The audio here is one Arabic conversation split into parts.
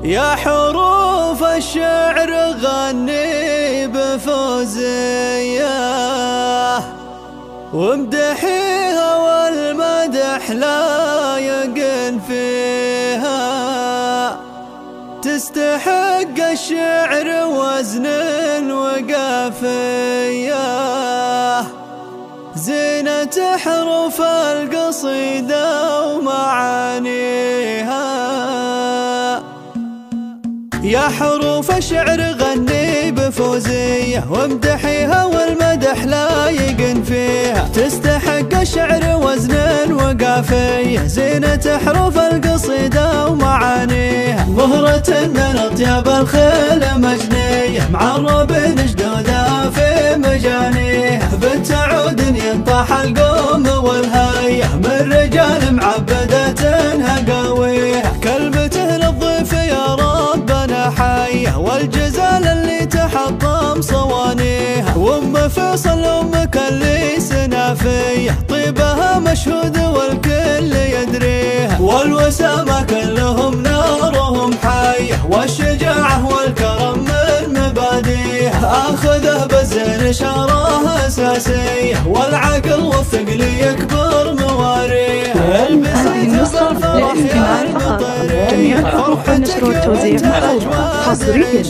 يا حروف الشعر غني بفوزية وامدحيها والمدح لا يقل فيها، تستحق الشعر وزن وقافية، زينة حروف القصيدة ومعانيها. يا حروف الشعر غني بفوزية وامدحيها والمدح لا يقن فيها، تستحق الشعر وزن وقافية، زينة حروف القصيدة ومعانيها. مهرة من أطياب الخيل مجنية، معرب جدودها في مجانيها، بتعود ينطح القوم والهية، من رجال معبدة هقاويها. كلمته للضيف يا ربنا حية، والجزال اللي تحطم صوانيها، وام فيصل امك اللي سنافية، طيبها مشهود والكل يدريها، والوسامة كلهم نارهم حية، والشجاعة والكرم من مباديها. اخذه بالزين شاره اساسية، والعقل والثقل يكبر مواريها. البسيط بالفرح يا المطرية، فرحتك وانت الاجواد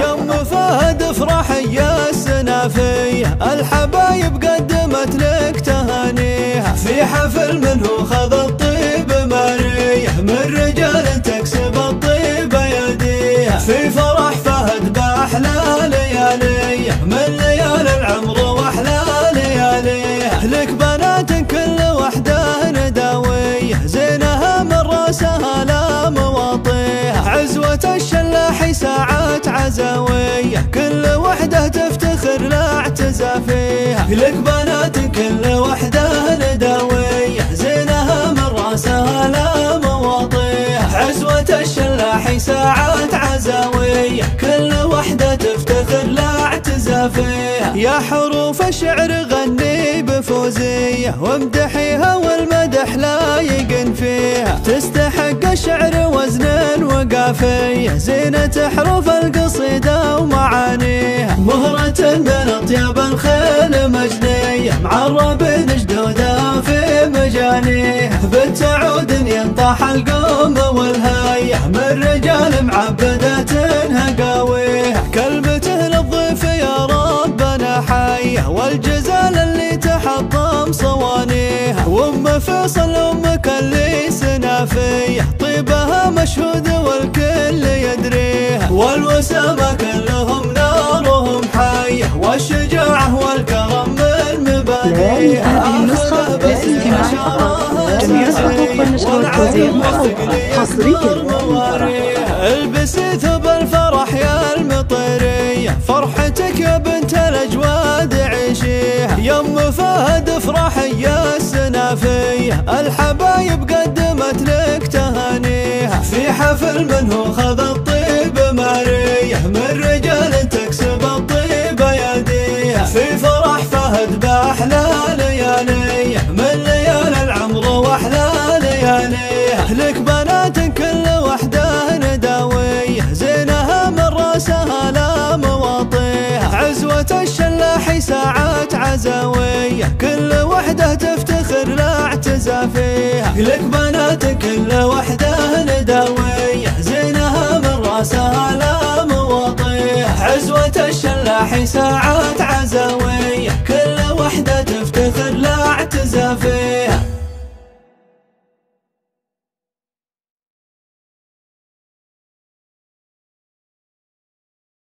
يوم فهد افرح يا السنافية، الحبايب قدمت لك تهانيها، في حفل منه خذ الطيب مارية، من رجال تكسب الطيب يديها، في فرح فهد باحلى لياليه، من ليالي العمر واحلى لياليه. لك بنات كل وحده نداويه، زينها من راسها لا مواطيها، عزوة الشلاحي ساعات عزاويه، كل وحده تفتخر لا اعتزى فيها. لك بنات كل وحده نداويه، زينها من راسها لا مواطيها، عزوة الشلاحي ساعات عزاويه، كل وحده تفتخر لا اعتزى فيها. يا حروف الشعر غني بفوزية وامدحيها والمدح لا يقن فيها، تستحق الشعر وزن وقافية، زينة حروف القصيدة ومعانيها. مهرة من أطياب الخيل مجنية، معرب جدودها في مجانيها، بتعود ينطح القوم والهية، من رجال معبدة هقاويها. كلمته للضيف يا ربنا حية، والجزال اللي تحطم صوانيها، وام فيصل امك اللي سنافية، طيبها مشهود والكل يدريها، والوسامة كلهم نارهم حية، والشجاعة والكرم من مباديها. هذه النسخة للاستماع فقط، جميع الحقوق والنشر والتوزيع محفوظة حصريا. البسي ثوب الفرح يا المطرية، فرحتك يا بنت الاجواد عيشيها، يم فهد افرح يا السنافية، الحبايب قدمت لك تهانيها، في حفل منه خذ الطيب مارية، من رجال تكسب الطيب يديها، في فرح فهد باحلى لياليه، من ليالي العمر واحلى لياليه. لك بنات كل وحده نداويه، زينها من راسها لا مواطيها، عزوة الشلاحي ساعات عزاويه، كل وحده تفتخر لا اعتزى فيها. لك بنات كل وحده نداويه، زينها من راسها لا مواطيها، عزوة الشلاحي ساعات عزاويه، كل وحده تفتخر لا اعتزى فيها.